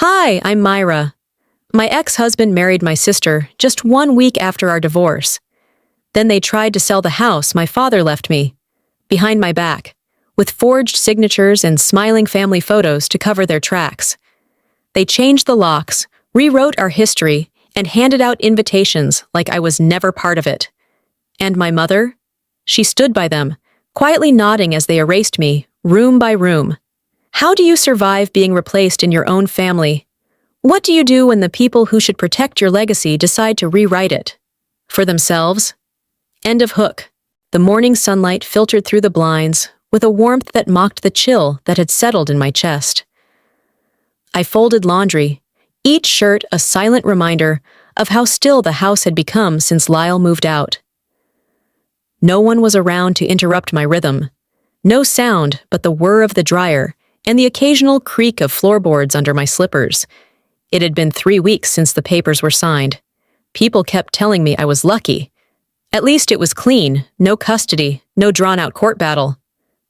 Hi, I'm Myra. My ex-husband married my sister just 1 week after our divorce. Then they tried to sell the house my father left me, behind my back, with forged signatures and smiling family photos to cover their tracks. They changed the locks, rewrote our history, and handed out invitations like I was never part of it. And my mother? She stood by them, quietly nodding as they erased me, room by room. How do you survive being replaced in your own family? What do you do when the people who should protect your legacy decide to rewrite it? For themselves? End of hook. The morning sunlight filtered through the blinds with a warmth that mocked the chill that had settled in my chest. I folded laundry, each shirt a silent reminder of how still the house had become since Lyle moved out. No one was around to interrupt my rhythm. No sound but the whir of the dryer and the occasional creak of floorboards under my slippers. It had been 3 weeks since the papers were signed. People kept telling me I was lucky. At least it was clean, no custody, no drawn-out court battle.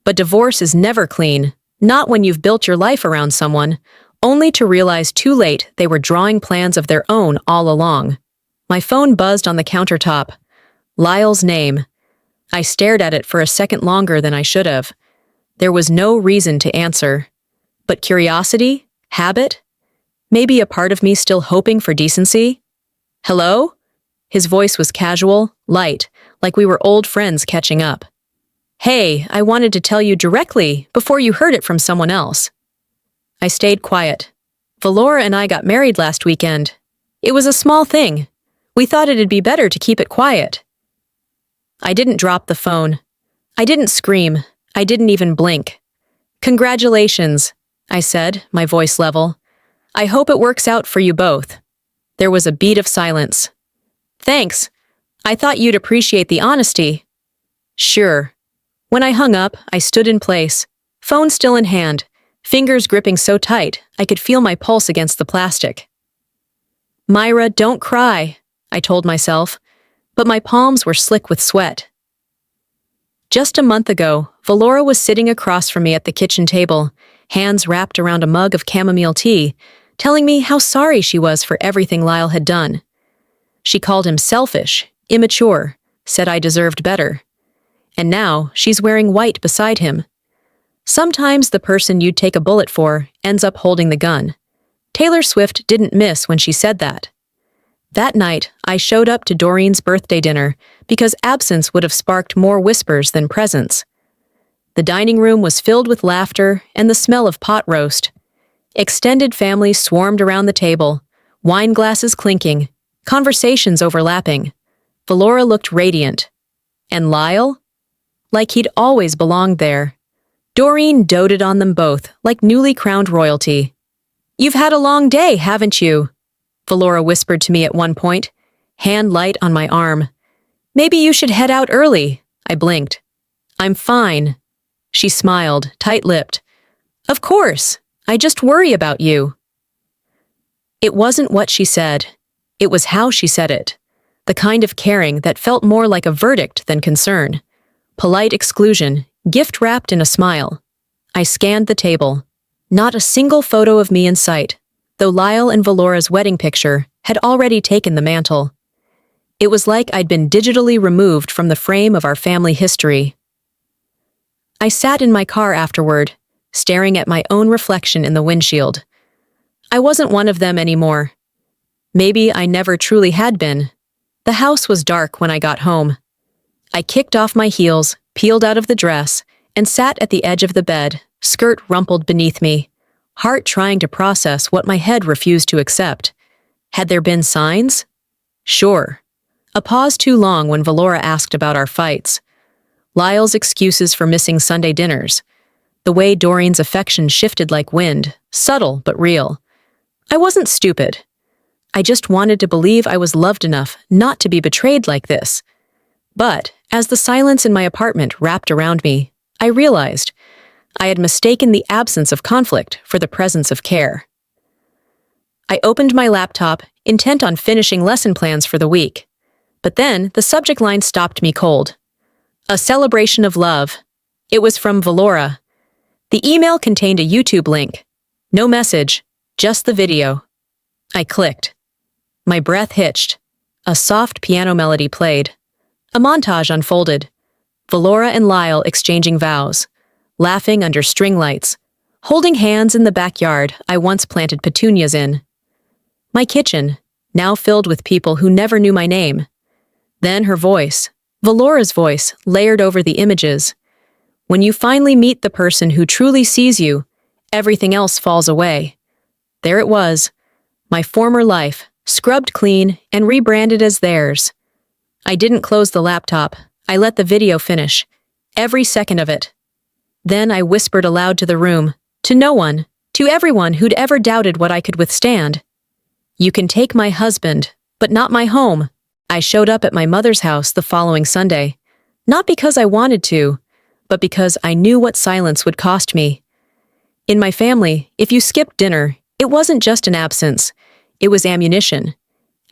But divorce is never clean, not when you've built your life around someone, only to realize too late they were drawing plans of their own all along. My phone buzzed on the countertop. Lyle's name. I stared at it for a second longer than I should have. There was no reason to answer. But curiosity? Habit? Maybe a part of me still hoping for decency? Hello? His voice was casual, light, like we were old friends catching up. Hey, I wanted to tell you directly before you heard it from someone else. I stayed quiet. Valora and I got married last weekend. It was a small thing. We thought it'd be better to keep it quiet. I didn't drop the phone. I didn't scream. I didn't even blink. Congratulations, I said, my voice level. I hope it works out for you both. There was a beat of silence. Thanks. I thought you'd appreciate the honesty. Sure. When I hung up, I stood in place, phone still in hand, fingers gripping so tight I could feel my pulse against the plastic. Myra, don't cry, I told myself, but my palms were slick with sweat. Just a month ago, Valora was sitting across from me at the kitchen table, hands wrapped around a mug of chamomile tea, telling me how sorry she was for everything Lyle had done. She called him selfish, immature, said I deserved better. And now she's wearing white beside him. Sometimes the person you'd take a bullet for ends up holding the gun. Taylor Swift didn't miss when she said that. That night, I showed up to Doreen's birthday dinner because absence would have sparked more whispers than presence. The dining room was filled with laughter and the smell of pot roast. Extended families swarmed around the table, wine glasses clinking, conversations overlapping. Valora looked radiant. And Lyle? Like he'd always belonged there. Doreen doted on them both, like newly crowned royalty. You've had a long day, haven't you? Valora whispered to me at one point, hand light on my arm. Maybe you should head out early, I blinked. I'm fine. She smiled, tight-lipped. Of course, I just worry about you. It wasn't what she said. It was how she said it. The kind of caring that felt more like a verdict than concern. Polite exclusion, gift wrapped in a smile. I scanned the table. Not a single photo of me in sight, though Lyle and Valora's wedding picture had already taken the mantle. It was like I'd been digitally removed from the frame of our family history. I sat in my car afterward, staring at my own reflection in the windshield. I wasn't one of them anymore. Maybe I never truly had been. The house was dark when I got home. I kicked off my heels, peeled out of the dress, and sat at the edge of the bed, skirt rumpled beneath me, heart trying to process what my head refused to accept. Had there been signs? Sure. A pause too long when Valora asked about our fights. Lyle's excuses for missing Sunday dinners. The way Doreen's affection shifted like wind, subtle but real. I wasn't stupid. I just wanted to believe I was loved enough not to be betrayed like this. But, as the silence in my apartment wrapped around me, I realized I had mistaken the absence of conflict for the presence of care. I opened my laptop, intent on finishing lesson plans for the week. But then the subject line stopped me cold. A celebration of love. It was from Valora. The email contained a YouTube link. No message. Just the video. I clicked. My breath hitched. A soft piano melody played. A montage unfolded. Valora and Lyle exchanging vows, laughing under string lights, holding hands in the backyard I once planted petunias in. My kitchen, now filled with people who never knew my name. Then her voice, Valora's voice, layered over the images. When you finally meet the person who truly sees you, everything else falls away. There it was, my former life, scrubbed clean and rebranded as theirs. I didn't close the laptop. I let the video finish, every second of it. Then I whispered aloud to the room, to no one, to everyone who'd ever doubted what I could withstand. You can take my husband, but not my home. I showed up at my mother's house the following Sunday, not because I wanted to, but because I knew what silence would cost me. In my family, if you skipped dinner, it wasn't just an absence, it was ammunition.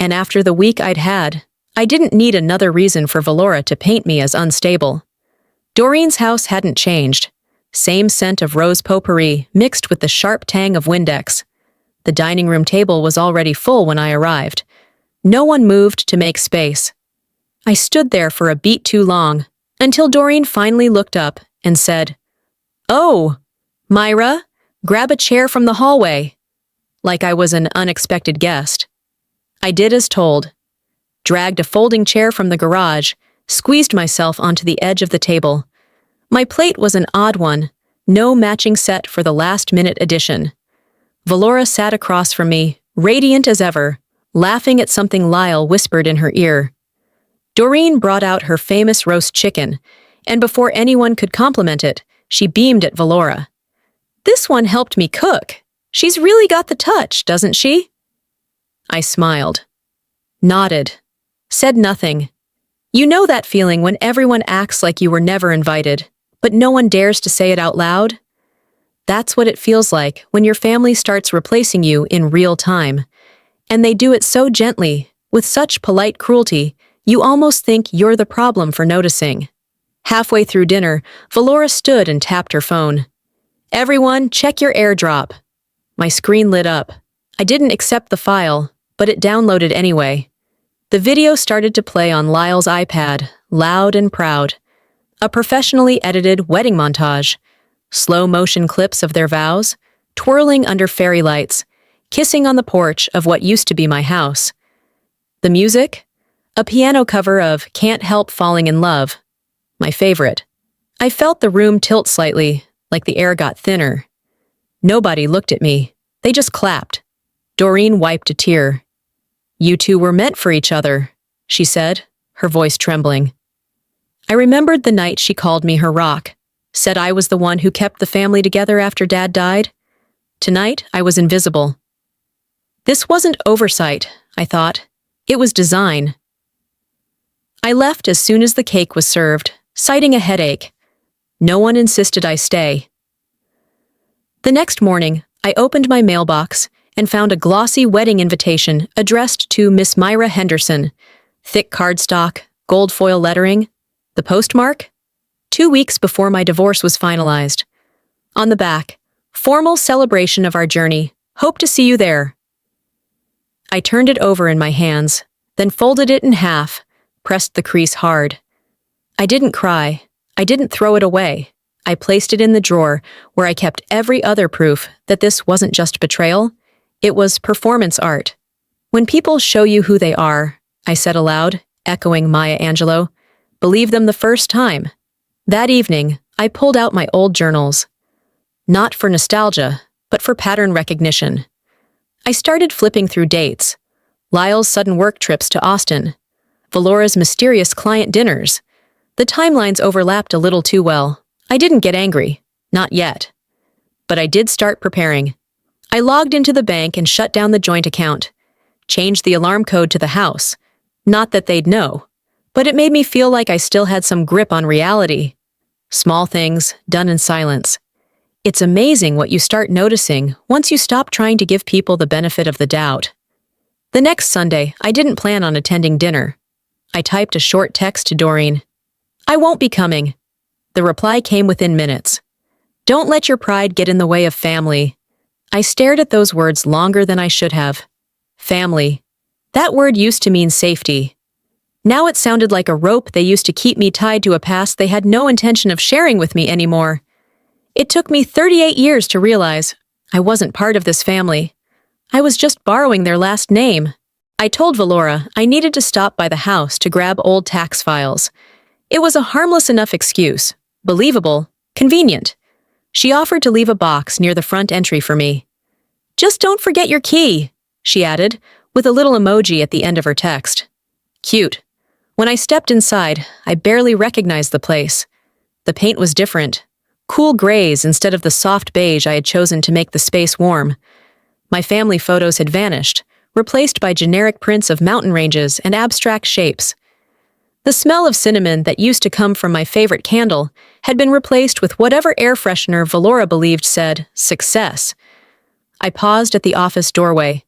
And after the week I'd had, I didn't need another reason for Valora to paint me as unstable. Doreen's house hadn't changed. Same scent of rose potpourri mixed with the sharp tang of Windex. The dining room table was already full when I arrived. No one moved to make space. I stood there for a beat too long, until Doreen finally looked up and said, "Oh, Myra, grab a chair from the hallway," like I was an unexpected guest. I did as told. Dragged a folding chair from the garage, squeezed myself onto the edge of the table. My plate was an odd one, no matching set for the last-minute addition. Valora sat across from me, radiant as ever, laughing at something Lyle whispered in her ear. Doreen brought out her famous roast chicken, and before anyone could compliment it, she beamed at Valora. "This one helped me cook. She's really got the touch, doesn't she?" I smiled, nodded, said nothing. You know that feeling when everyone acts like you were never invited, but no one dares to say it out loud? That's what it feels like when your family starts replacing you in real time. And they do it so gently, with such polite cruelty, you almost think you're the problem for noticing. Halfway through dinner, Valora stood and tapped her phone. "Everyone, check your AirDrop." My screen lit up. I didn't accept the file, but it downloaded anyway. The video started to play on Lyle's iPad, loud and proud. A professionally edited wedding montage. Slow-motion clips of their vows, twirling under fairy lights, kissing on the porch of what used to be my house. The music? A piano cover of "Can't Help Falling in Love," my favorite. I felt the room tilt slightly, like the air got thinner. Nobody looked at me. They just clapped. Doreen wiped a tear. "You two were meant for each other," she said, her voice trembling. I remembered the night she called me her rock, said I was the one who kept the family together after Dad died. Tonight, I was invisible. This wasn't oversight, I thought. It was design. I left as soon as the cake was served, citing a headache. No one insisted I stay. The next morning, I opened my mailbox and found a glossy wedding invitation addressed to Miss Myra Henderson. Thick cardstock, gold foil lettering. The postmark? 2 weeks before my divorce was finalized. On the back, "Formal celebration of our journey. Hope to see you there." I turned it over in my hands, then folded it in half, pressed the crease hard. I didn't cry. I didn't throw it away. I placed it in the drawer where I kept every other proof that this wasn't just betrayal. It was performance art. "When people show you who they are," I said aloud, echoing Maya Angelou, "believe them the first time." That evening, I pulled out my old journals. Not for nostalgia, but for pattern recognition. I started flipping through dates. Lyle's sudden work trips to Austin. Valora's mysterious client dinners. The timelines overlapped a little too well. I didn't get angry. Not yet. But I did start preparing. I logged into the bank and shut down the joint account. Changed the alarm code to the house. Not that they'd know. But it made me feel like I still had some grip on reality. Small things, done in silence. It's amazing what you start noticing once you stop trying to give people the benefit of the doubt. The next Sunday, I didn't plan on attending dinner. I typed a short text to Doreen. "I won't be coming." The reply came within minutes. "Don't let your pride get in the way of family." I stared at those words longer than I should have. Family. That word used to mean safety. Now it sounded like a rope they used to keep me tied to a past they had no intention of sharing with me anymore. It took me 38 years to realize I wasn't part of this family. I was just borrowing their last name. I told Valora I needed to stop by the house to grab old tax files. It was a harmless enough excuse, believable, convenient. She offered to leave a box near the front entry for me. "Just don't forget your key," she added, with a little emoji at the end of her text. Cute. When I stepped inside, I barely recognized the place. The paint was different. Cool grays instead of the soft beige I had chosen to make the space warm. My family photos had vanished, replaced by generic prints of mountain ranges and abstract shapes. The smell of cinnamon that used to come from my favorite candle had been replaced with whatever air freshener Valora believed said, "Success." I paused at the office doorway.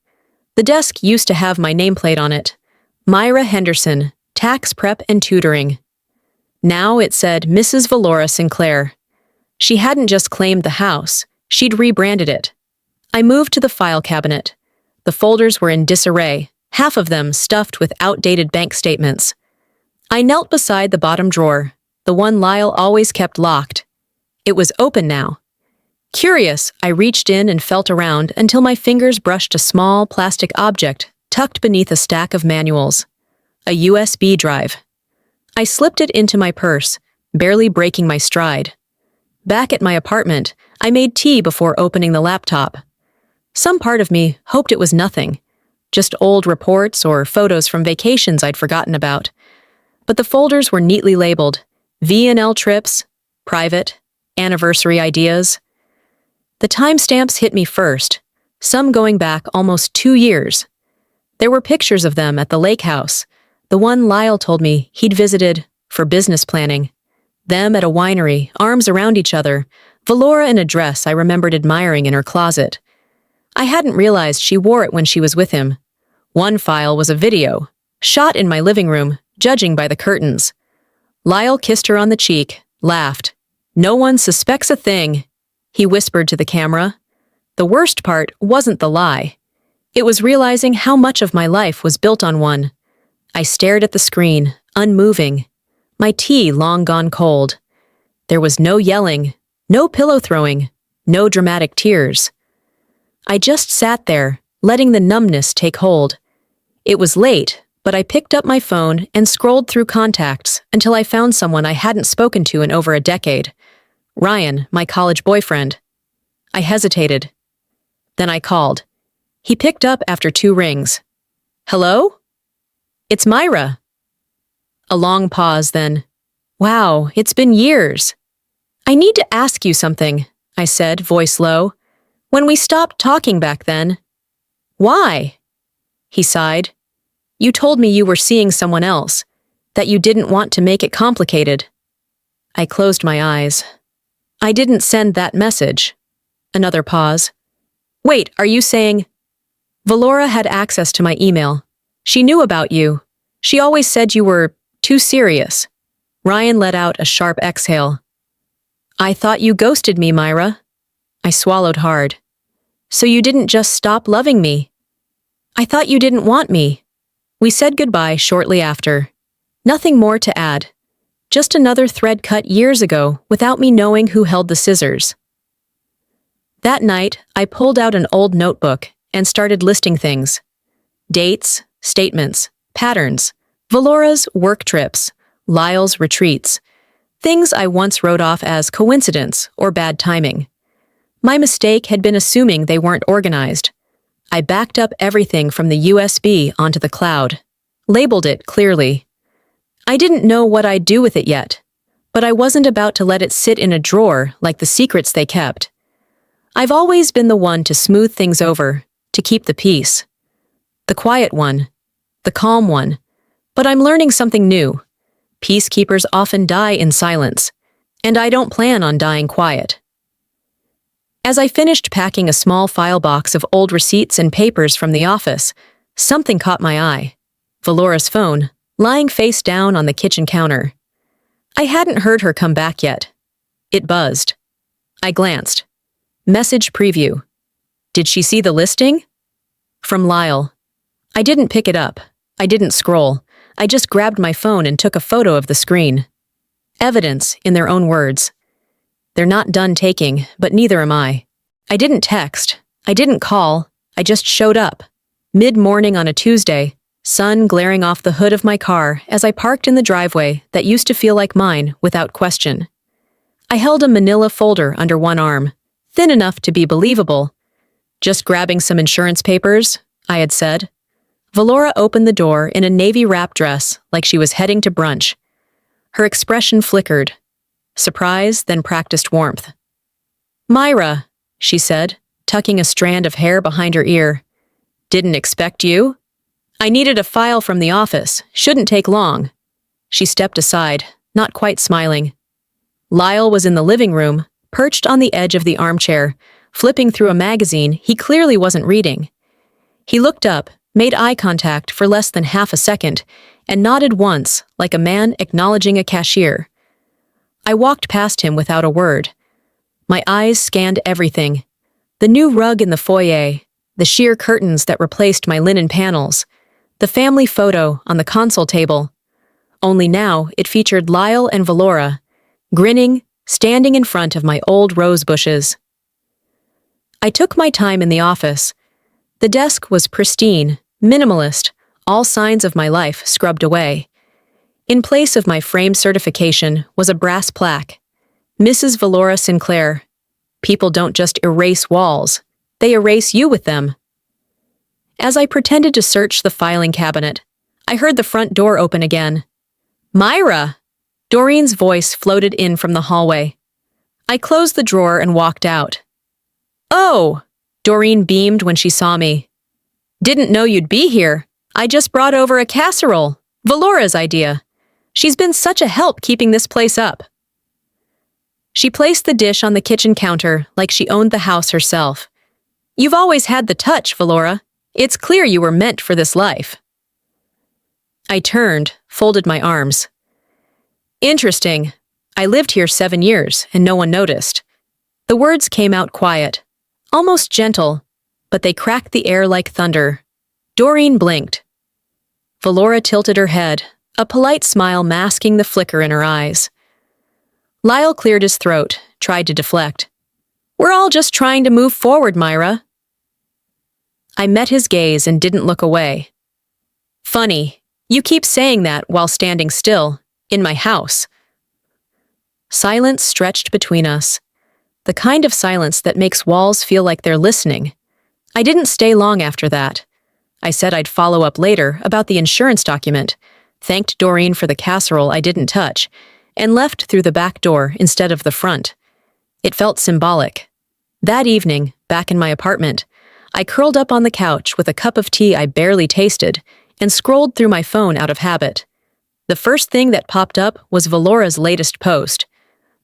The desk used to have my nameplate on it. Myra Henderson, Tax Prep and Tutoring. Now it said Mrs. Valora Sinclair. She hadn't just claimed the house, she'd rebranded it. I moved to the file cabinet. The folders were in disarray, half of them stuffed with outdated bank statements. I knelt beside the bottom drawer, the one Lyle always kept locked. It was open now. Curious, I reached in and felt around until my fingers brushed a small plastic object tucked beneath a stack of manuals. A USB drive. I slipped it into my purse, barely breaking my stride. Back at my apartment, I made tea before opening the laptop. Some part of me hoped it was nothing, just old reports or photos from vacations I'd forgotten about. But the folders were neatly labeled V&L trips, private, anniversary ideas. The timestamps hit me first, some going back almost 2 years. There were pictures of them at the lake house, the one Lyle told me he'd visited for business planning. Them at a winery, arms around each other, Valora in a dress I remembered admiring in her closet. I hadn't realized she wore it when she was with him. One file was a video, shot in my living room, judging by the curtains. Lyle kissed her on the cheek, laughed. "No one suspects a thing," he whispered to the camera. The worst part wasn't the lie. It was realizing how much of my life was built on one. I stared at the screen, unmoving. My tea long gone cold. There was no yelling, no pillow throwing, no dramatic tears. I just sat there, letting the numbness take hold. It was late, but I picked up my phone and scrolled through contacts until I found someone I hadn't spoken to in over a decade. Ryan, my college boyfriend. I hesitated. Then I called. He picked up after 2 rings. "Hello? It's Myra." A long pause, then, "Wow, it's been years." "I need to ask you something," I said, voice low. "When we stopped talking back then." "Why?" He sighed. "You told me you were seeing someone else, that you didn't want to make it complicated." I closed my eyes. "I didn't send that message." Another pause. "Wait, are you saying—" Valora had access to my email. She knew about you. She always said you were too serious. Ryan let out a sharp exhale. "I thought you ghosted me, Myra." I swallowed hard. "So you didn't just stop loving me?" "I thought you didn't want me." We said goodbye shortly after. Nothing more to add. Just another thread cut years ago without me knowing who held the scissors. That night, I pulled out an old notebook and started listing things. Dates, statements, patterns, Valora's work trips, Lyle's retreats. Things I once wrote off as coincidence or bad timing. My mistake had been assuming they weren't organized. I backed up everything from the USB onto the cloud, labeled it clearly. I didn't know what I'd do with it yet, but I wasn't about to let it sit in a drawer like the secrets they kept. I've always been the one to smooth things over, to keep the peace. The quiet one, the calm one, but I'm learning something new. Peacekeepers often die in silence, and I don't plan on dying quiet. As I finished packing a small file box of old receipts and papers from the office, something caught my eye. Valora's phone, lying face down on the kitchen counter. I hadn't heard her come back yet. It buzzed. I glanced. Message preview. Did she see the listing? From Lyle. I didn't pick it up. I didn't scroll. I just grabbed my phone and took a photo of the screen. Evidence, in their own words. They're not done taking, but neither am I. I didn't text. I didn't call. I just showed up. Mid-morning on a Tuesday, sun glaring off the hood of my car as I parked in the driveway that used to feel like mine without question. I held a manila folder under one arm, thin enough to be believable. Just grabbing some insurance papers, I had said. Valora opened the door in a navy wrap dress like she was heading to brunch. Her expression flickered. Surprise, then practiced warmth. Myra, she said, tucking a strand of hair behind her ear. Didn't expect you? I needed a file from the office. Shouldn't take long. She stepped aside, not quite smiling. Lyle was in the living room, perched on the edge of the armchair, flipping through a magazine he clearly wasn't reading. He looked up, made eye contact for less than half a second, and nodded once, like a man acknowledging a cashier. I walked past him without a word. My eyes scanned everything. The new rug in the foyer, the sheer curtains that replaced my linen panels, the family photo on the console table. Only now it featured Lyle and Valora, grinning, standing in front of my old rose bushes. I took my time in the office. The desk was pristine, minimalist, all signs of my life scrubbed away. In place of my frame certification was a brass plaque. Mrs. Valora Sinclair. People don't just erase walls, they erase you with them. As I pretended to search the filing cabinet, I heard the front door open again. Myra! Doreen's voice floated in from the hallway. I closed the drawer and walked out. Oh! Doreen beamed when she saw me. Didn't know you'd be here. I just brought over a casserole. Valora's idea. She's been such a help keeping this place up. She placed the dish on the kitchen counter like she owned the house herself. You've always had the touch, Valora. It's clear you were meant for this life. I turned, folded my arms. Interesting. I lived here 7 years, and no one noticed. The words came out quiet, almost gentle, but they cracked the air like thunder. Doreen blinked. Valora tilted her head, a polite smile masking the flicker in her eyes. Lyle cleared his throat, tried to deflect. We're all just trying to move forward, Myra. I met his gaze and didn't look away. Funny, you keep saying that while standing still, in my house. Silence stretched between us, the kind of silence that makes walls feel like they're listening. I didn't stay long after that. I said I'd follow up later about the insurance document, thanked Doreen for the casserole I didn't touch, and left through the back door instead of the front. It felt symbolic. That evening, back in my apartment, I curled up on the couch with a cup of tea I barely tasted and scrolled through my phone out of habit. The first thing that popped up was Valora's latest post.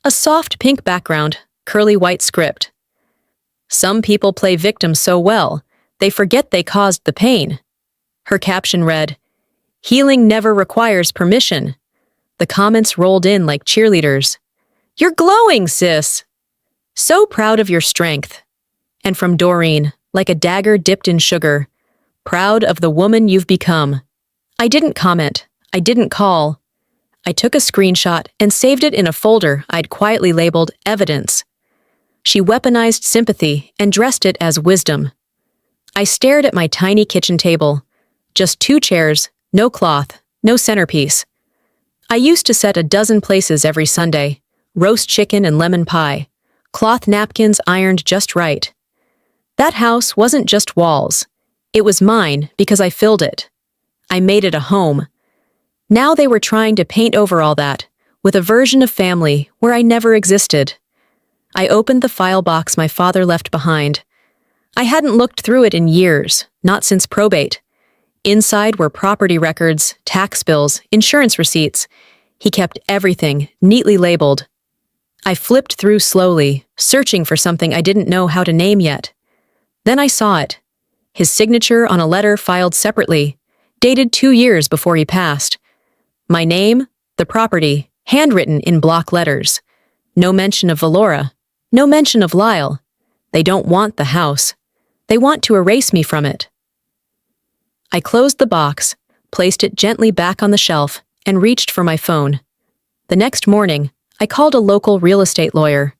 A soft pink background, curly white script. Some people play victim so well, they forget they caused the pain. Her caption read, Healing never requires permission. The comments rolled in like cheerleaders. You're glowing, sis! So proud of your strength. And from Doreen, like a dagger dipped in sugar. Proud of the woman you've become. I didn't comment. I didn't call. I took a screenshot and saved it in a folder I'd quietly labeled Evidence. She weaponized sympathy and dressed it as wisdom. I stared at my tiny kitchen table. Just 2 chairs, no cloth, no centerpiece. I used to set a dozen places every Sunday. Roast chicken and lemon pie. Cloth napkins ironed just right. That house wasn't just walls. It was mine because I filled it. I made it a home. Now they were trying to paint over all that, with a version of family where I never existed. I opened the file box my father left behind. I hadn't looked through it in years, not since probate. Inside were property records, tax bills, insurance receipts. He kept everything neatly labeled. I flipped through slowly, searching for something I didn't know how to name yet. Then I saw it. His signature on a letter filed separately, dated 2 years before he passed. My name, the property, handwritten in block letters. No mention of Valora. No mention of Lyle. They don't want the house. They want to erase me from it. I closed the box, placed it gently back on the shelf, and reached for my phone. The next morning, I called a local real estate lawyer.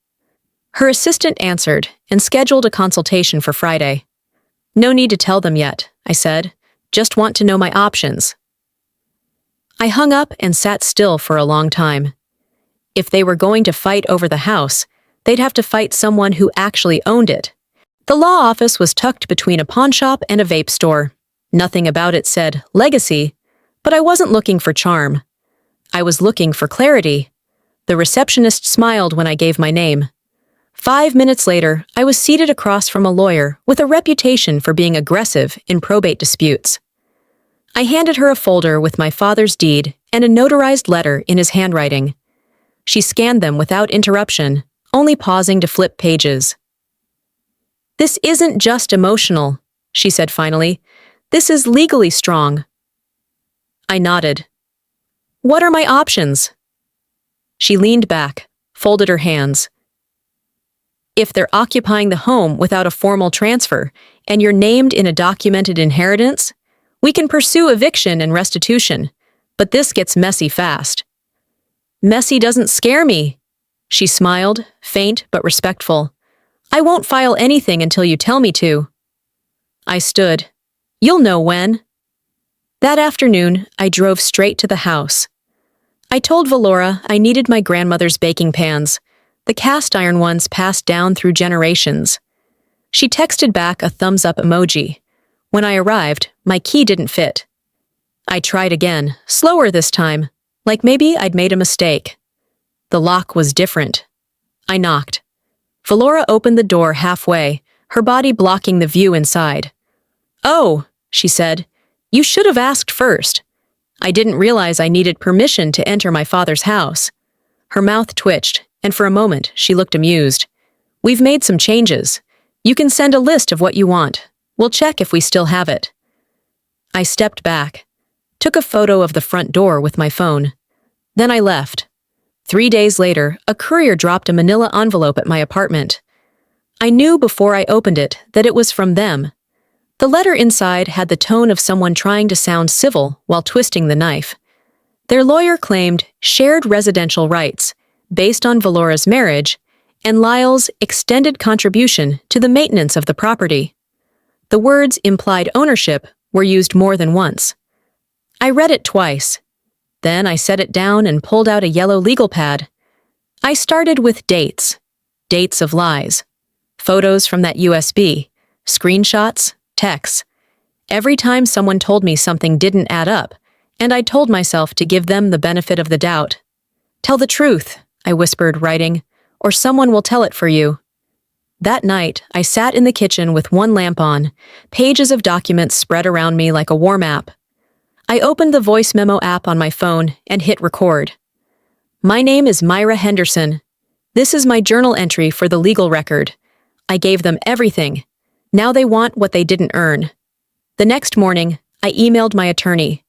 Her assistant answered and scheduled a consultation for Friday. "No need to tell them yet," I said. "Just want to know my options." I hung up and sat still for a long time. If they were going to fight over the house, they'd have to fight someone who actually owned it. The law office was tucked between a pawnshop and a vape store. Nothing about it said legacy, but I wasn't looking for charm. I was looking for clarity. The receptionist smiled when I gave my name. 5 minutes later, I was seated across from a lawyer with a reputation for being aggressive in probate disputes. I handed her a folder with my father's deed and a notarized letter in his handwriting. She scanned them without interruption, only pausing to flip pages. "This isn't just emotional," she said finally. "This is legally strong." I nodded. "What are my options?" She leaned back, folded her hands. "If they're occupying the home without a formal transfer, and you're named in a documented inheritance, we can pursue eviction and restitution, but this gets messy fast." "Messy doesn't scare me." She smiled, faint but respectful. "I won't file anything until you tell me to." I stood. "You'll know when." That afternoon, I drove straight to the house. I told Valora I needed my grandmother's baking pans, the cast iron ones passed down through generations. She texted back a thumbs-up emoji. When I arrived, my key didn't fit. I tried again, slower this time, like maybe I'd made a mistake. The lock was different. I knocked. Valora opened the door halfway, her body blocking the view inside. "Oh," she said, "you should have asked first. I didn't realize I needed permission to enter my father's house." Her mouth twitched, and for a moment she looked amused. "We've made some changes. You can send a list of what you want. We'll check if we still have it." I stepped back, took a photo of the front door with my phone. Then I left. 3 days later, a courier dropped a manila envelope at my apartment. I knew before I opened it that it was from them. The letter inside had the tone of someone trying to sound civil while twisting the knife. Their lawyer claimed shared residential rights, based on Valora's marriage, and Lyle's extended contribution to the maintenance of the property. The words implied ownership were used more than once. I read it twice. Then I set it down and pulled out a yellow legal pad. I started with dates of lies, photos from that USB, screenshots, texts. Every time someone told me something didn't add up, and I told myself to give them the benefit of the doubt. "Tell the truth," I whispered, writing, "or someone will tell it for you." That night, I sat in the kitchen with one lamp on, pages of documents spread around me like a war map. I opened the voice memo app on my phone and hit record. "My name is Myra Henderson. This is my journal entry for the legal record. I gave them everything. Now they want what they didn't earn." The next morning, I emailed my attorney.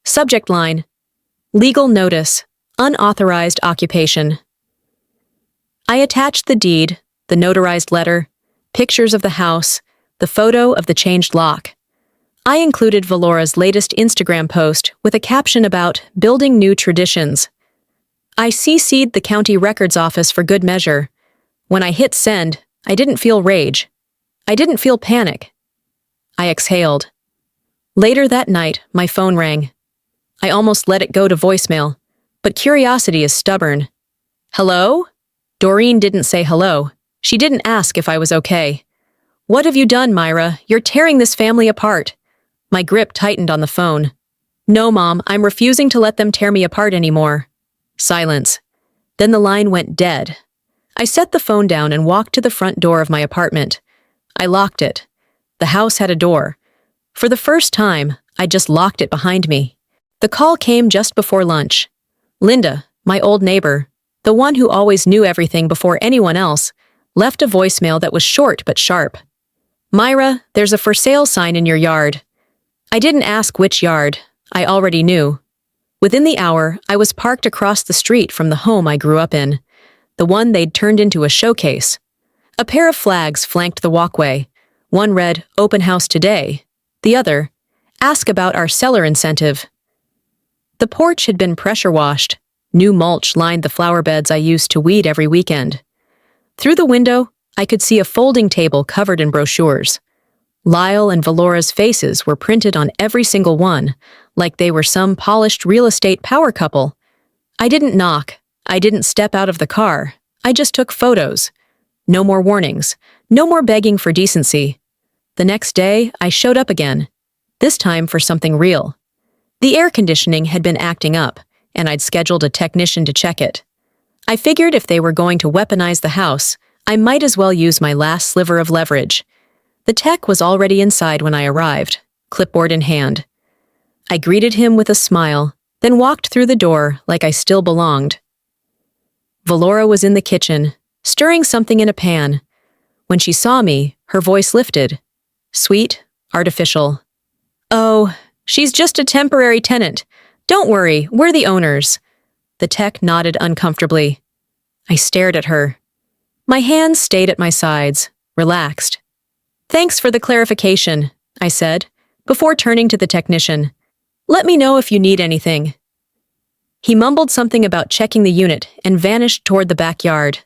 Subject line: Legal notice, unauthorized occupation. I attached the deed, the notarized letter, pictures of the house, the photo of the changed lock. I included Valora's latest Instagram post with a caption about building new traditions. I CC'd the county records office for good measure. When I hit send, I didn't feel rage. I didn't feel panic. I exhaled. Later that night, my phone rang. I almost let it go to voicemail, but curiosity is stubborn. "Hello?" Doreen didn't say hello. She didn't ask if I was okay. "What have you done, Myra? You're tearing this family apart." My grip tightened on the phone. "No, Mom, I'm refusing to let them tear me apart anymore." Silence. Then the line went dead. I set the phone down and walked to the front door of my apartment. I locked it. The house had a door. For the first time, I just locked it behind me. The call came just before lunch. Linda, my old neighbor, the one who always knew everything before anyone else, left a voicemail that was short but sharp. "Myra, there's a for sale sign in your yard." I didn't ask which yard. I already knew. Within the hour, I was parked across the street from the home I grew up in, the one they'd turned into a showcase. A pair of flags flanked the walkway, One read, "Open house today." The other, "Ask about our seller incentive." The porch had been pressure washed. New mulch lined the flower beds I used to weed every weekend. Through the window, I could see a folding table covered in brochures. Lyle and Valora's faces were printed on every single one, like they were some polished real estate power couple. I didn't knock. I didn't step out of the car. I just took photos. No more warnings. No more begging for decency. The next day, I showed up again. This time for something real. The air conditioning had been acting up, and I'd scheduled a technician to check it. I figured if they were going to weaponize the house, I might as well use my last sliver of leverage. The tech was already inside when I arrived, clipboard in hand. I greeted him with a smile, then walked through the door like I still belonged. Valora was in the kitchen, stirring something in a pan. When she saw me, her voice lifted. Sweet, artificial. "Oh, she's just a temporary tenant. Don't worry, we're the owners." The tech nodded uncomfortably. I stared at her. My hands stayed at my sides, relaxed. "Thanks for the clarification," I said, before turning to the technician. "Let me know if you need anything." He mumbled something about checking the unit and vanished toward the backyard.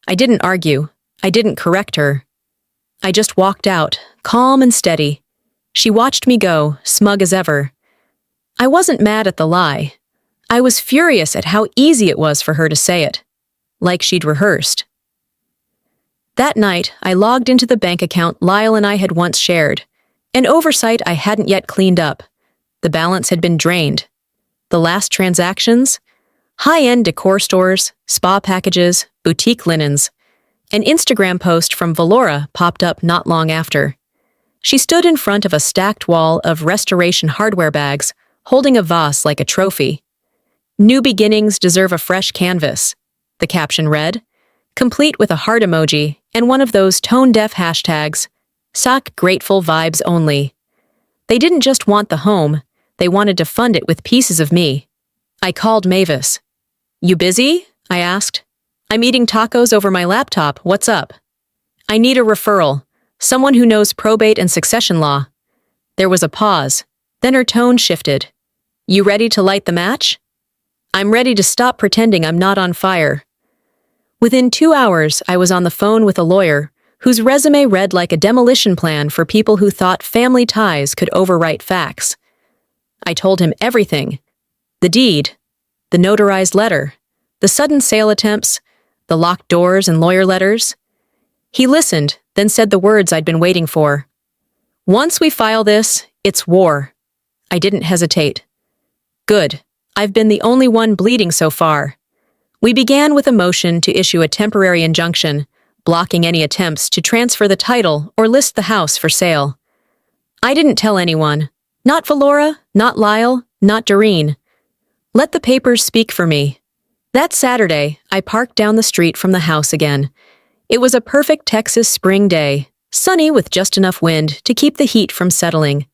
I didn't argue. I didn't correct her. I just walked out, calm and steady. She watched me go, smug as ever. I wasn't mad at the lie. I was furious at how easy it was for her to say it, like she'd rehearsed. That night, I logged into the bank account Lyle and I had once shared, an oversight I hadn't yet cleaned up. The balance had been drained. The last transactions? High-end decor stores, spa packages, boutique linens. An Instagram post from Valora popped up not long after. She stood in front of a stacked wall of restoration hardware bags, holding a vase like a trophy. "New beginnings deserve a fresh canvas," the caption read, complete with a heart emoji and one of those tone-deaf hashtags, "Sock grateful vibes only." They didn't just want the home, they wanted to fund it with pieces of me. I called Mavis. "You busy?" I asked. "I'm eating tacos over my laptop, what's up?" "I need a referral, someone who knows probate and succession law." There was a pause, then her tone shifted. "You ready to light the match?" "I'm ready to stop pretending I'm not on fire." Within 2 hours, I was on the phone with a lawyer whose resume read like a demolition plan for people who thought family ties could overwrite facts. I told him everything. The deed, the notarized letter, the sudden sale attempts, the locked doors and lawyer letters. He listened, then said the words I'd been waiting for. "Once we file this, it's war." I didn't hesitate. "Good. I've been the only one bleeding so far." We began with a motion to issue a temporary injunction, blocking any attempts to transfer the title or list the house for sale. I didn't tell anyone. Not Valora, not Lyle, not Doreen. Let the papers speak for me. That Saturday, I parked down the street from the house again. It was a perfect Texas spring day, sunny with just enough wind to keep the heat from settling.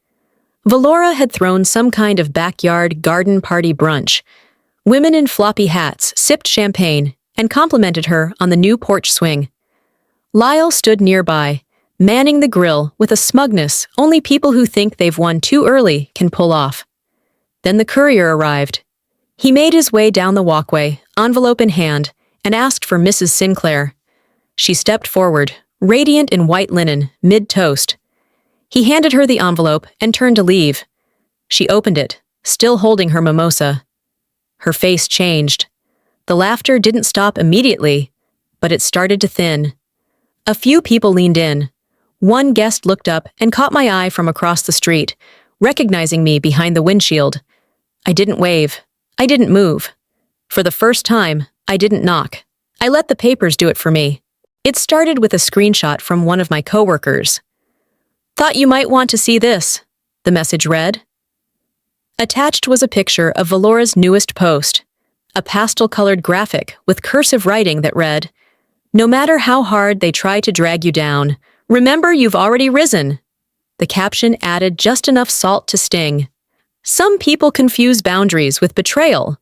Valora had thrown some kind of backyard garden party brunch. Women in floppy hats sipped champagne and complimented her on the new porch swing. Lyle stood nearby, manning the grill with a smugness only people who think they've won too early can pull off. Then the courier arrived. He made his way down the walkway, envelope in hand, and asked for Mrs. Sinclair. She stepped forward, radiant in white linen, mid-toast. He handed her the envelope and turned to leave. She opened it, still holding her mimosa. Her face changed. The laughter didn't stop immediately, but it started to thin. A few people leaned in. One guest looked up and caught my eye from across the street, recognizing me behind the windshield. I didn't wave. I didn't move. For the first time, I didn't knock. I let the papers do it for me. It started with a screenshot from one of my coworkers. "Thought you might want to see this," the message read. Attached was a picture of Valora's newest post, a pastel-colored graphic with cursive writing that read, "No matter how hard they try to drag you down, remember you've already risen." The caption added just enough salt to sting. "Some people confuse boundaries with betrayal."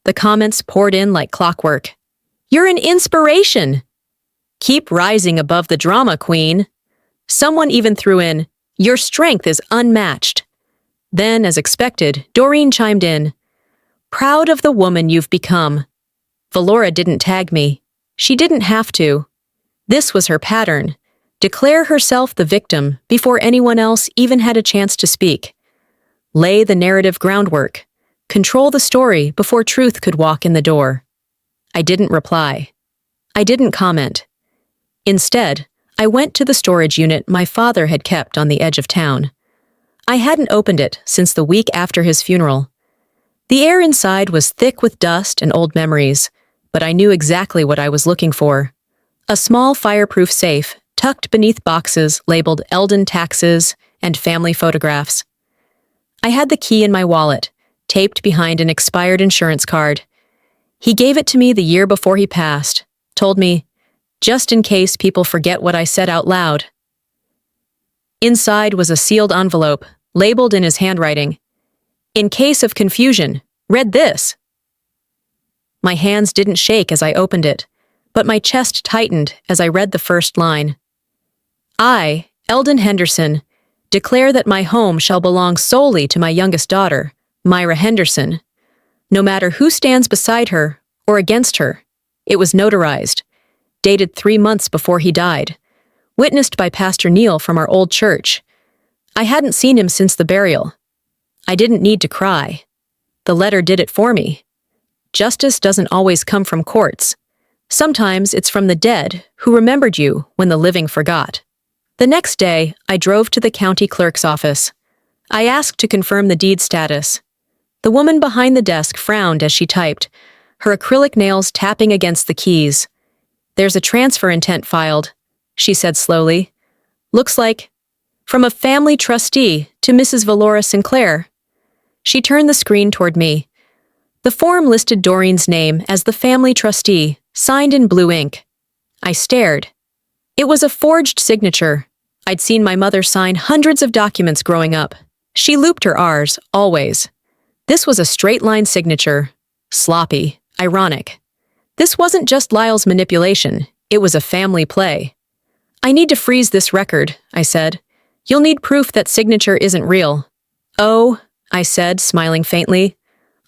The comments poured in like clockwork. "You're an inspiration." "Keep rising above the drama, queen." Someone even threw in, "Your strength is unmatched." Then, as expected, Doreen chimed in, "Proud of the woman you've become." Valora didn't tag me. She didn't have to. This was her pattern. Declare herself the victim before anyone else even had a chance to speak. Lay the narrative groundwork. Control the story before truth could walk in the door. I didn't reply. I didn't comment. Instead, I went to the storage unit my father had kept on the edge of town. I hadn't opened it since the week after his funeral. The air inside was thick with dust and old memories, but I knew exactly what I was looking for. A small fireproof safe tucked beneath boxes labeled Eldon taxes and family photographs. I had the key in my wallet, taped behind an expired insurance card. He gave it to me the year before he passed, told me, just in case people forget what I said out loud. Inside was a sealed envelope, labeled in his handwriting. "In case of confusion, read this." My hands didn't shake as I opened it, but my chest tightened as I read the first line. "I, Eldon Henderson, declare that my home shall belong solely to my youngest daughter, Myra Henderson. No matter who stands beside her or against her." It was notarized, dated 3 months before he died, witnessed by Pastor Neil from our old church. I hadn't seen him since the burial. I didn't need to cry. The letter did it for me. Justice doesn't always come from courts. Sometimes it's from the dead who remembered you when the living forgot. The next day, I drove to the county clerk's office. I asked to confirm the deed status. The woman behind the desk frowned as she typed, her acrylic nails tapping against the keys. "There's a transfer intent filed," she said slowly. "Looks like from a family trustee to Mrs. Valora Sinclair." She turned the screen toward me. The form listed Doreen's name as the family trustee, signed in blue ink. I stared. It was a forged signature. I'd seen my mother sign hundreds of documents growing up. She looped her R's, always. This was a straight-line signature. Sloppy, ironic. This wasn't just Lyle's manipulation. It was a family play. "I need to freeze this record," I said. "You'll need proof that signature isn't real." "Oh," I said, smiling faintly.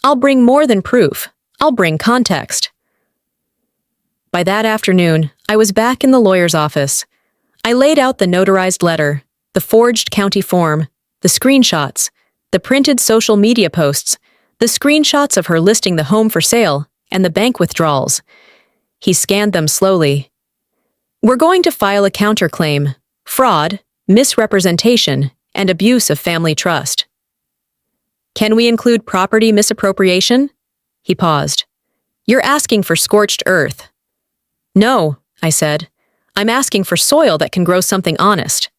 "I'll bring more than proof. I'll bring context." By that afternoon, I was back in the lawyer's office. I laid out the notarized letter, the forged county form, the screenshots, the printed social media posts, the screenshots of her listing the home for sale, and the bank withdrawals. He scanned them slowly. "We're going to file a counterclaim: fraud, misrepresentation, and abuse of family trust." "Can we include property misappropriation?" He paused. "You're asking for scorched earth." "No," I said. "I'm asking for soil that can grow something honest."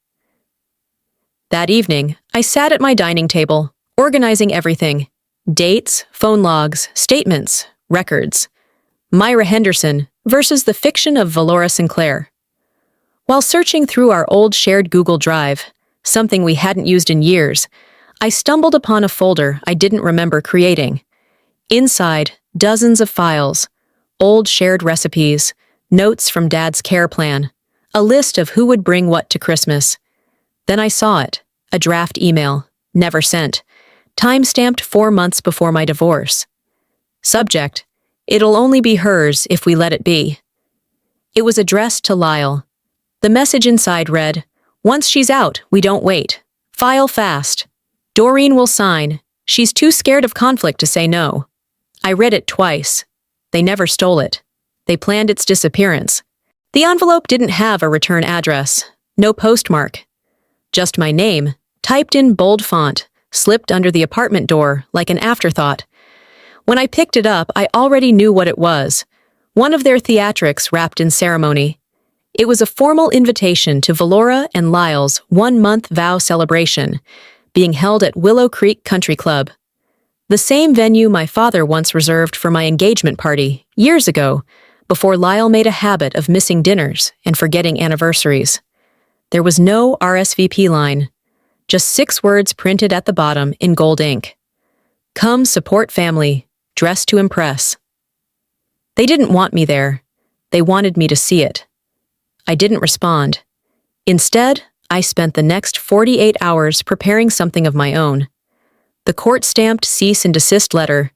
That evening, I sat at my dining table, organizing everything: dates, phone logs, statements, records. Myra Henderson versus the fiction of Valora Sinclair. While searching through our old shared Google Drive, something we hadn't used in years, I stumbled upon a folder I didn't remember creating. Inside, dozens of files, old shared recipes, notes from Dad's care plan, a list of who would bring what to Christmas. Then I saw it, a draft email, never sent, time-stamped 4 months before my divorce. Subject: "It'll only be hers if we let it be." It was addressed to Lyle. The message inside read, "Once she's out, we don't wait. File fast. Doreen will sign. She's too scared of conflict to say no." I read it twice. They never stole it. They planned its disappearance. The envelope didn't have a return address, no postmark. Just my name, typed in bold font, slipped under the apartment door like an afterthought. When I picked it up, I already knew what it was. One of their theatrics wrapped in ceremony. It was a formal invitation to Valora and Lyle's 1-month vow celebration, being held at Willow Creek Country Club. The same venue my father once reserved for my engagement party, years ago, before Lyle made a habit of missing dinners and forgetting anniversaries. There was no RSVP line, just 6 words printed at the bottom in gold ink. "Come support family, dress to impress." They didn't want me there. They wanted me to see it. I didn't respond. Instead, I spent the next 48 hours preparing something of my own. The court-stamped cease and desist letter,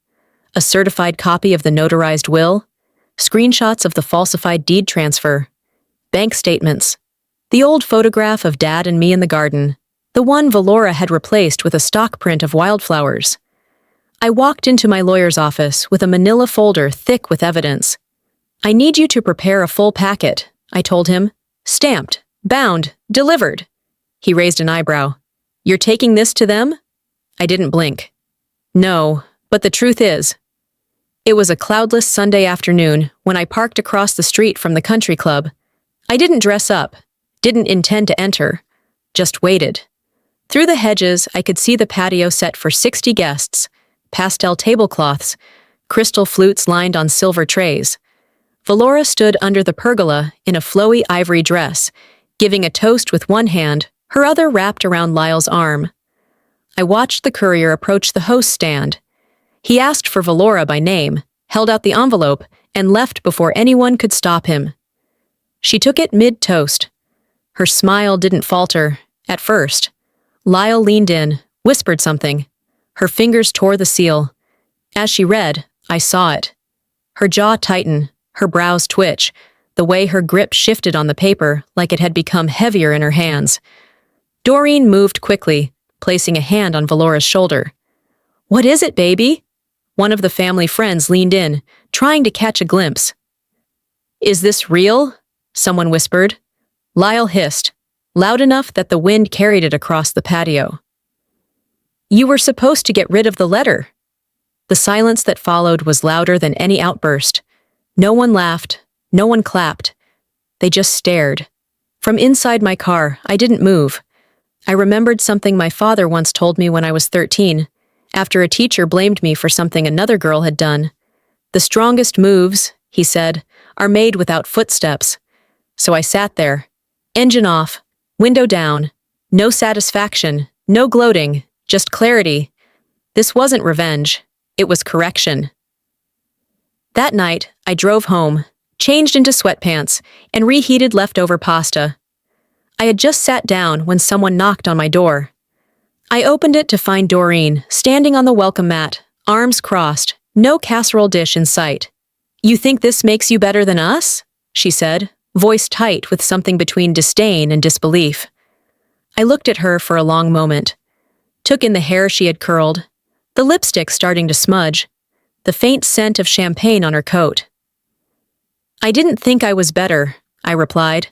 a certified copy of the notarized will, screenshots of the falsified deed transfer, bank statements, the old photograph of Dad and me in the garden, the one Valora had replaced with a stock print of wildflowers. I walked into my lawyer's office with a manila folder thick with evidence. "I need you to prepare a full packet," I told him. "Stamped, bound, delivered." He raised an eyebrow. "You're taking this to them?" I didn't blink. "No, but the truth is." It was a cloudless Sunday afternoon when I parked across the street from the country club. I didn't dress up, didn't intend to enter, just waited. Through the hedges, I could see the patio set for 60 guests, pastel tablecloths, crystal flutes lined on silver trays. Valora stood under the pergola in a flowy ivory dress, giving a toast with one hand, her other wrapped around Lyle's arm. I watched the courier approach the host stand. He asked for Valora by name, held out the envelope, and left before anyone could stop him. She took it mid-toast. Her smile didn't falter, at first. Lyle leaned in, whispered something. Her fingers tore the seal. As she read, I saw it. Her jaw tighten, her brows twitch, the way her grip shifted on the paper like it had become heavier in her hands. Doreen moved quickly, placing a hand on Valora's shoulder. "What is it, baby?" One of the family friends leaned in, trying to catch a glimpse. "Is this real?" someone whispered. Lyle hissed, loud enough that the wind carried it across the patio. "You were supposed to get rid of the letter." The silence that followed was louder than any outburst. No one laughed, no one clapped. They just stared. From inside my car, I didn't move. I remembered something my father once told me when I was 13, after a teacher blamed me for something another girl had done. "The strongest moves," he said, "are made without footsteps." So I sat there, engine off, window down, no satisfaction, no gloating, just clarity. This wasn't revenge, it was correction. That night, I drove home, changed into sweatpants, and reheated leftover pasta. I had just sat down when someone knocked on my door. I opened it to find Doreen standing on the welcome mat, arms crossed, no casserole dish in sight. "You think this makes you better than us?" she said, voice tight with something between disdain and disbelief. I looked at her for a long moment, took in the hair she had curled, the lipstick starting to smudge, the faint scent of champagne on her coat. "I didn't think I was better," I replied.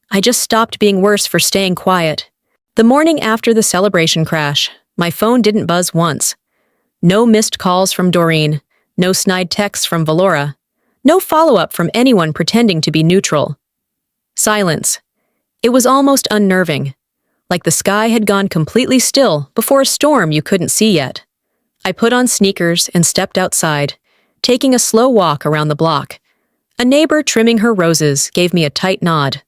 "I just stopped being worse for staying quiet." The morning after the celebration crash, my phone didn't buzz once. No missed calls from Doreen, no snide texts from Valora, no follow-up from anyone pretending to be neutral. Silence. It was almost unnerving, like the sky had gone completely still before a storm you couldn't see yet. I put on sneakers and stepped outside, taking a slow walk around the block. A neighbor trimming her roses gave me a tight nod,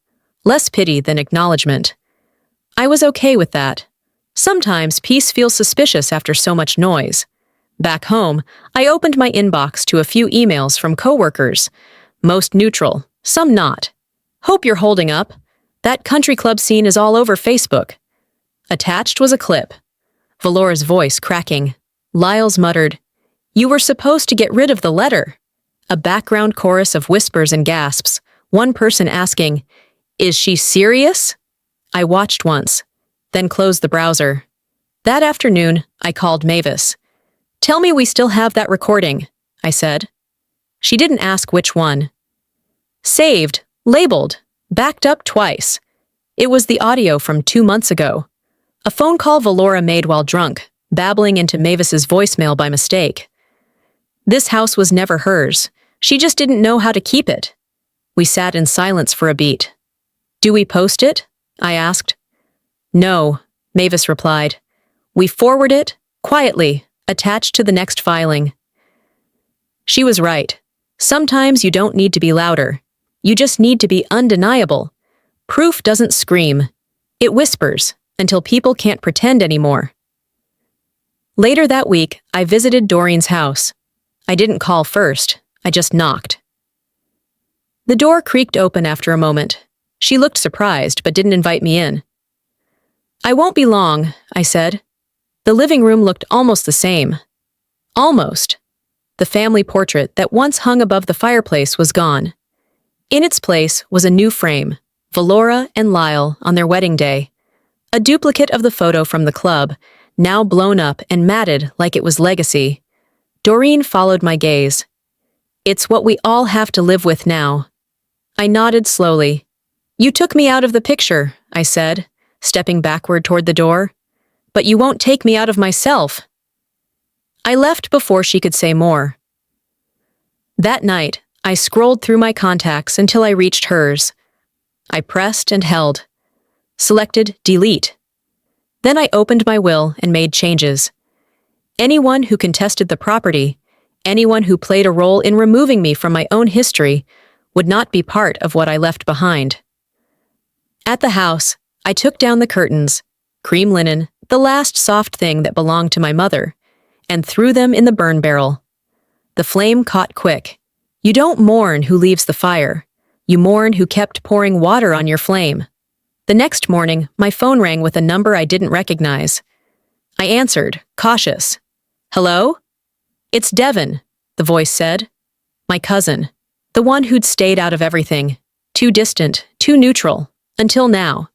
less pity than acknowledgement. I was okay with that. Sometimes peace feels suspicious after so much noise. Back home, I opened my inbox to a few emails from coworkers, most neutral, some not. "Hope you're holding up. That country club scene is all over Facebook." Attached was a clip. Valora's voice cracking. Lyle's muttered, "You were supposed to get rid of the letter." A background chorus of whispers and gasps, one person asking, "Is she serious?" I watched once, then closed the browser. That afternoon, I called Mavis. "Tell me we still have that recording," I said. She didn't ask which one. "Saved, labeled, backed up twice." It was the audio from 2 months ago. A phone call Valora made while drunk, babbling into Mavis's voicemail by mistake. This house was never hers. She just didn't know how to keep it. We sat in silence for a beat. "Do we post it?" I asked. "No," Mavis replied. "We forward it, quietly, attached to the next filing." She was right. Sometimes you don't need to be louder. You just need to be undeniable. Proof doesn't scream. It whispers, until people can't pretend anymore. Later that week, I visited Doreen's house. I didn't call first, I just knocked. The door creaked open after a moment. She looked surprised, but didn't invite me in. I won't be long, I said. The living room looked almost the same. Almost. The family portrait that once hung above the fireplace was gone. In its place was a new frame, Valora and Lyle on their wedding day. A duplicate of the photo from the club, now blown up and matted like it was legacy. Doreen followed my gaze. It's what we all have to live with now. I nodded slowly. You took me out of the picture, I said, stepping backward toward the door. But you won't take me out of myself. I left before she could say more. That night, I scrolled through my contacts until I reached hers. I pressed and held. Selected delete. Then I opened my will and made changes. Anyone who contested the property, anyone who played a role in removing me from my own history, would not be part of what I left behind. At the house, I took down the curtains, cream linen, the last soft thing that belonged to my mother, and threw them in the burn barrel. The flame caught quick. You don't mourn who leaves the fire. You mourn who kept pouring water on your flame. The next morning, my phone rang with a number I didn't recognize. I answered, cautious. Hello? It's Devon, the voice said. My cousin. The one who'd stayed out of everything. Too distant, too neutral. Until now.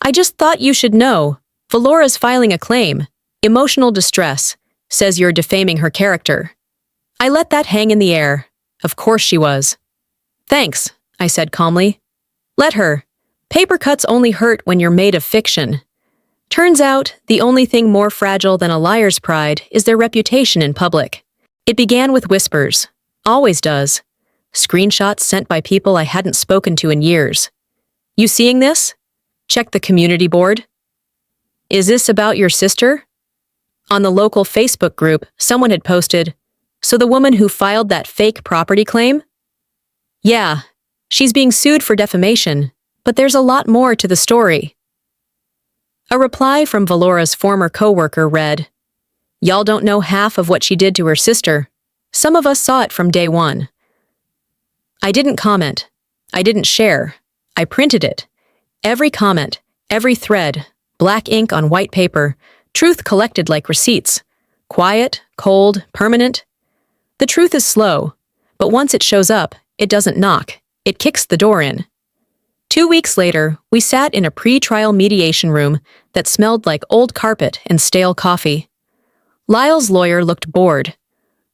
I just thought you should know. Valora's filing a claim. Emotional distress. Says you're defaming her character. I let that hang in the air. Of course she was. Thanks, I said calmly. Let her. Paper cuts only hurt when you're made of fiction. Turns out, the only thing more fragile than a liar's pride is their reputation in public. It began with whispers. Always does. Screenshots sent by people I hadn't spoken to in years. You seeing this? Check the community board. Is this about your sister? On the local Facebook group, someone had posted, so the woman who filed that fake property claim? Yeah, she's being sued for defamation, but there's a lot more to the story. A reply from Valora's former coworker read, Y'all don't know half of what she did to her sister. Some of us saw it from day one. I didn't comment. I didn't share. I printed it. Every comment, every thread, black ink on white paper, truth collected like receipts. Quiet, cold, permanent. The truth is slow, but once it shows up, it doesn't knock. It kicks the door in. 2 weeks later, we sat in a pre-trial mediation room that smelled like old carpet and stale coffee. Lyle's lawyer looked bored.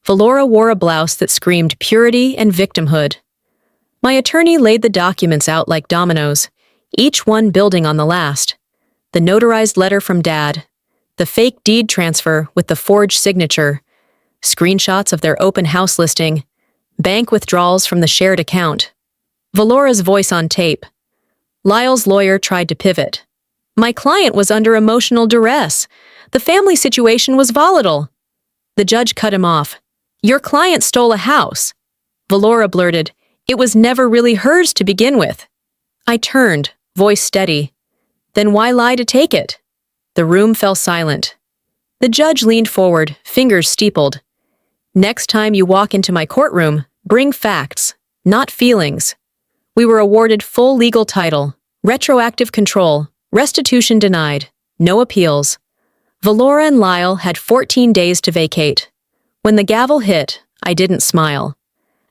Valora wore a blouse that screamed purity and victimhood. My attorney laid the documents out like dominoes, each one building on the last. The notarized letter from Dad, the fake deed transfer with the forged signature, screenshots of their open house listing, bank withdrawals from the shared account. Valora's voice on tape. Lyle's lawyer tried to pivot. My client was under emotional duress. The family situation was volatile. The judge cut him off. Your client stole a house. Valora blurted, It was never really hers to begin with. I turned, voice steady. Then why lie to take it? The room fell silent. The judge leaned forward, fingers steepled. Next time you walk into my courtroom, bring facts, not feelings. We were awarded full legal title, retroactive control, restitution denied, no appeals. Valora and Lyle had 14 days to vacate. When the gavel hit, I didn't smile.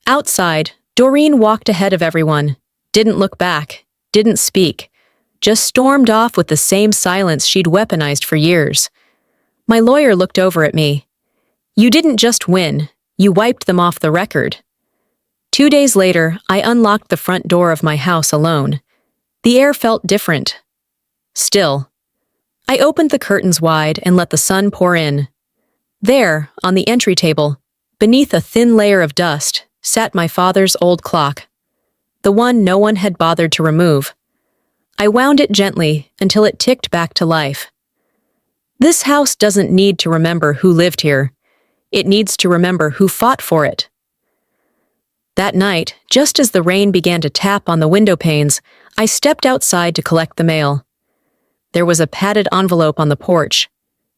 Outside, Doreen walked ahead of everyone, didn't look back, didn't speak, just stormed off with the same silence she'd weaponized for years. My lawyer looked over at me. You didn't just win, you wiped them off the record. 2 days later, I unlocked the front door of my house alone. The air felt different. Still. I opened the curtains wide and let the sun pour in. There, on the entry table, beneath a thin layer of dust, sat my father's old clock. The one no one had bothered to remove. I wound it gently until it ticked back to life. This house doesn't need to remember who lived here. It needs to remember who fought for it. That night, just as the rain began to tap on the window panes, I stepped outside to collect the mail. There was a padded envelope on the porch.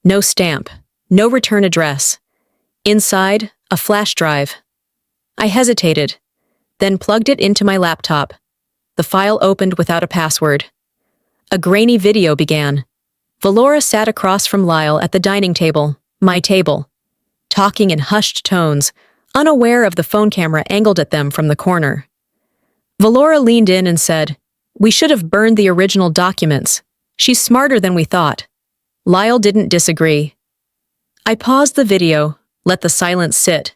No stamp, no return address. Inside, a flash drive. I hesitated, then plugged it into my laptop. The file opened without a password. A grainy video began. Valora sat across from Lyle at the dining table, my table, talking in hushed tones, unaware of the phone camera angled at them from the corner. Valora leaned in and said, "We should have burned the original documents. She's smarter than we thought." Lyle didn't disagree. I paused the video, let the silence sit.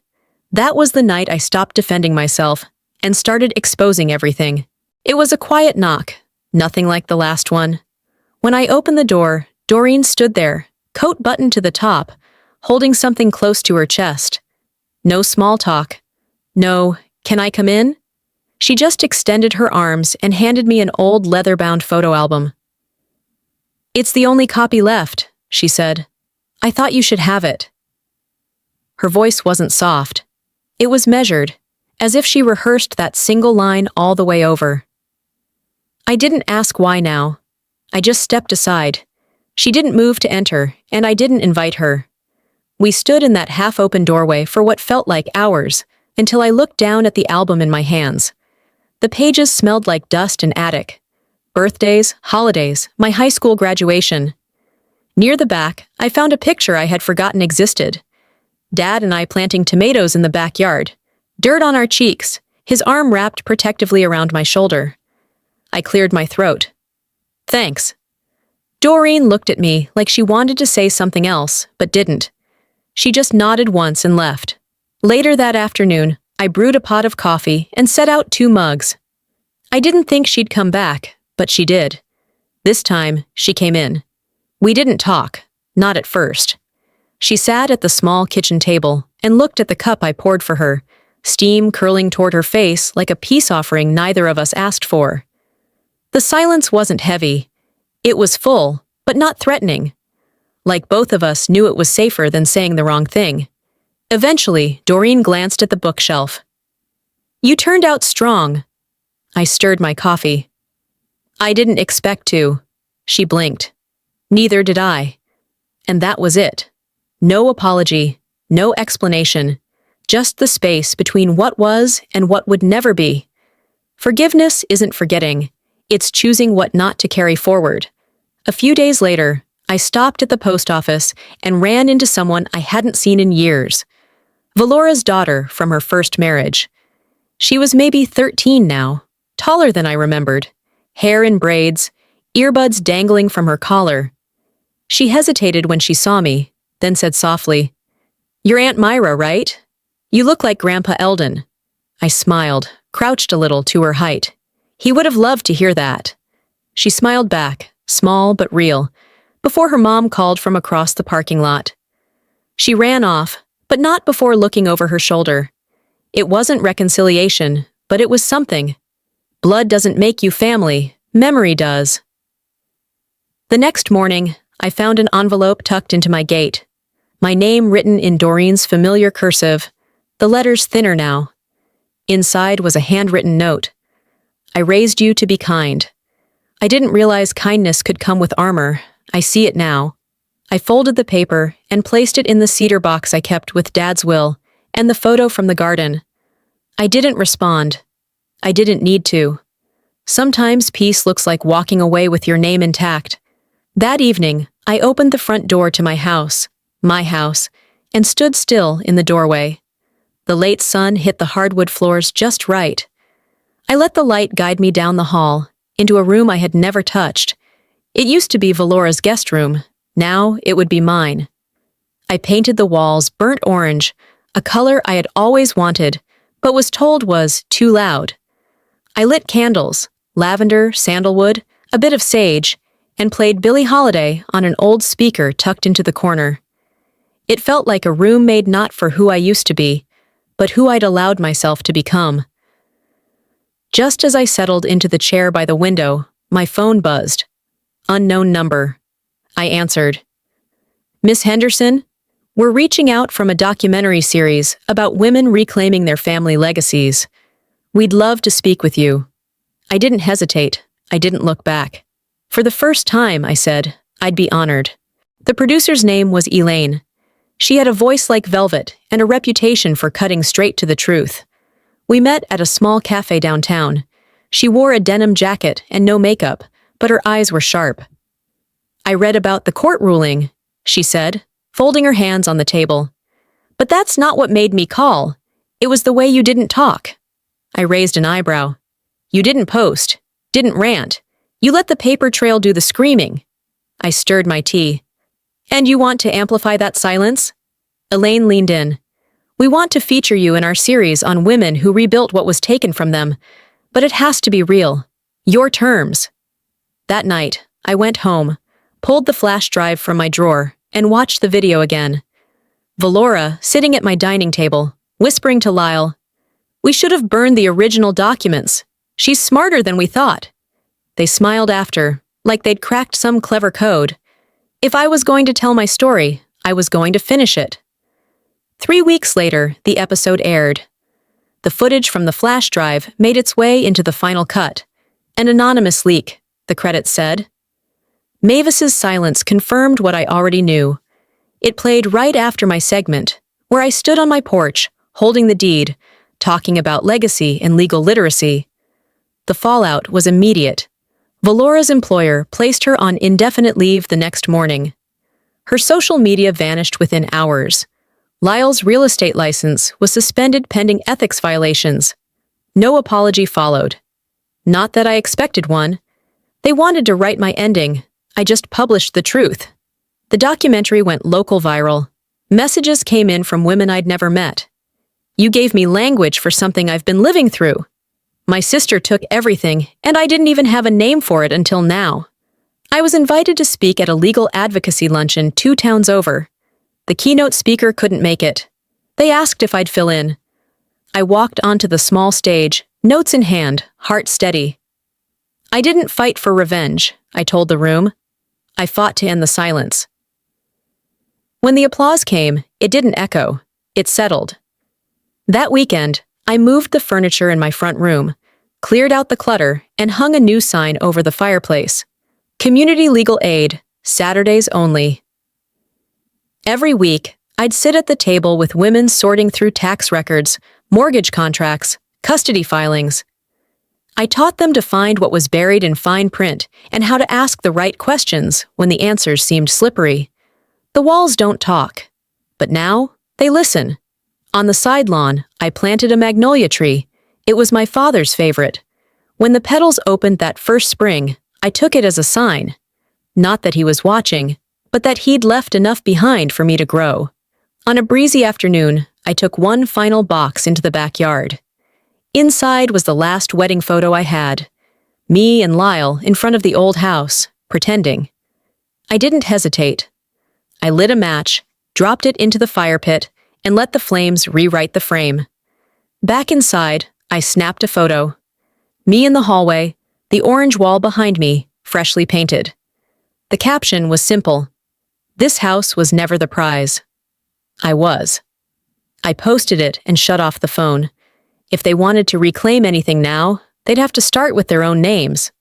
That was the night I stopped defending myself and started exposing everything. It was a quiet knock, nothing like the last one. When I opened the door, Doreen stood there, coat buttoned to the top, holding something close to her chest. No small talk. No, "Can I come in?" She just extended her arms and handed me an old leather-bound photo album. "It's the only copy left," she said. "I thought you should have it." Her voice wasn't soft. It was measured, as if she rehearsed that single line all the way over. I didn't ask why now. I just stepped aside. She didn't move to enter, and I didn't invite her. We stood in that half-open doorway for what felt like hours, until I looked down at the album in my hands. The pages smelled like dust and attic. Birthdays, holidays, my high school graduation. Near the back, I found a picture I had forgotten existed. Dad and I planting tomatoes in the backyard. Dirt on our cheeks, his arm wrapped protectively around my shoulder. I cleared my throat. "Thanks." Doreen looked at me like she wanted to say something else, but didn't. She just nodded once and left. Later that afternoon, I brewed a pot of coffee and set out 2 mugs. I didn't think she'd come back, but she did. This time, she came in. We didn't talk, not at first. She sat at the small kitchen table and looked at the cup I poured for her, steam curling toward her face like a peace offering neither of us asked for. The silence wasn't heavy. It was full, but not threatening. Like both of us knew it was safer than saying the wrong thing. Eventually, Doreen glanced at the bookshelf. "You turned out strong." I stirred my coffee. "I didn't expect to." She blinked. Neither did I. And that was it. No apology, no explanation, just the space between what was and what would never be. Forgiveness isn't forgetting. It's choosing what not to carry forward. A few days later, I stopped at the post office and ran into someone I hadn't seen in years. Valora's daughter from her first marriage. She was maybe 13 now, taller than I remembered, hair in braids, earbuds dangling from her collar. She hesitated when she saw me, then said softly, "You're Aunt Myra, right? You look like Grandpa Eldon." I smiled, crouched a little to her height. He would have loved to hear that. She smiled back, small but real, before her mom called from across the parking lot. She ran off, but not before looking over her shoulder. It wasn't reconciliation, but it was something. Blood doesn't make you family, memory does. The next morning, I found an envelope tucked into my gate. My name written in Doreen's familiar cursive, the letters thinner now. Inside was a handwritten note. "I raised you to be kind. I didn't realize kindness could come with armor. I see it now." I folded the paper and placed it in the cedar box I kept with Dad's will and the photo from the garden. I didn't respond. I didn't need to. Sometimes peace looks like walking away with your name intact. That evening, I opened the front door to my house, and stood still in the doorway. The late sun hit the hardwood floors just right. I let the light guide me down the hall, into a room I had never touched. It used to be Valora's guest room. Now it would be mine. I painted the walls burnt orange, a color I had always wanted, but was told was too loud. I lit candles, lavender, sandalwood, a bit of sage, and played Billie Holiday on an old speaker tucked into the corner. It felt like a room made not for who I used to be, but who I'd allowed myself to become. Just as I settled into the chair by the window, my phone buzzed. Unknown number. I answered. "Miss Henderson? We're reaching out from a documentary series about women reclaiming their family legacies. We'd love to speak with you." I didn't hesitate. I didn't look back. For the first time, I said, I'd be honored. The producer's name was Elaine. She had a voice like velvet and a reputation for cutting straight to the truth. We met at a small cafe downtown. She wore a denim jacket and no makeup, but her eyes were sharp. I read about the court ruling, she said, folding her hands on the table. But that's not what made me call. It was the way you didn't talk. I raised an eyebrow. You didn't post, didn't rant. You let the paper trail do the screaming. I stirred my tea. And you want to amplify that silence? Elaine leaned in. We want to feature you in our series on women who rebuilt what was taken from them, but it has to be real. Your terms. That night, I went home, pulled the flash drive from my drawer, and watched the video again. Valora, sitting at my dining table, whispering to Lyle, "We should have burned the original documents. She's smarter than we thought." They smiled after, like they'd cracked some clever code. If I was going to tell my story, I was going to finish it. 3 weeks later, the episode aired. The footage from the flash drive made its way into the final cut. An anonymous leak, the credits said. Mavis's silence confirmed what I already knew. It played right after my segment, where I stood on my porch, holding the deed, talking about legacy and legal literacy. The fallout was immediate. Valora's employer placed her on indefinite leave the next morning. Her social media vanished within hours. Lyle's real estate license was suspended pending ethics violations. No apology followed. Not that I expected one. They wanted to write my ending. I just published the truth. The documentary went local viral. Messages came in from women I'd never met. You gave me language for something I've been living through. My sister took everything, and I didn't even have a name for it until now. I was invited to speak at a legal advocacy luncheon 2 towns over. The keynote speaker couldn't make it. They asked if I'd fill in. I walked onto the small stage, notes in hand, heart steady. I didn't fight for revenge, I told the room. I fought to end the silence. When the applause came, it didn't echo. It settled. That weekend, I moved the furniture in my front room, cleared out the clutter, and hung a new sign over the fireplace. Community Legal Aid, Saturdays only. Every week, I'd sit at the table with women sorting through tax records, mortgage contracts, custody filings. I taught them to find what was buried in fine print and how to ask the right questions when the answers seemed slippery. The walls don't talk, but now they listen. On the side lawn, I planted a magnolia tree. It was my father's favorite. When the petals opened that first spring, I took it as a sign. Not that he was watching, but that he'd left enough behind for me to grow. On a breezy afternoon, I took one final box into the backyard. Inside was the last wedding photo I had. Me and Lyle in front of the old house, pretending. I didn't hesitate. I lit a match, dropped it into the fire pit, and let the flames rewrite the frame. Back inside, I snapped a photo. Me in the hallway, the orange wall behind me, freshly painted. The caption was simple. This house was never the prize. I was. I posted it and shut off the phone. If they wanted to reclaim anything now, they'd have to start with their own names.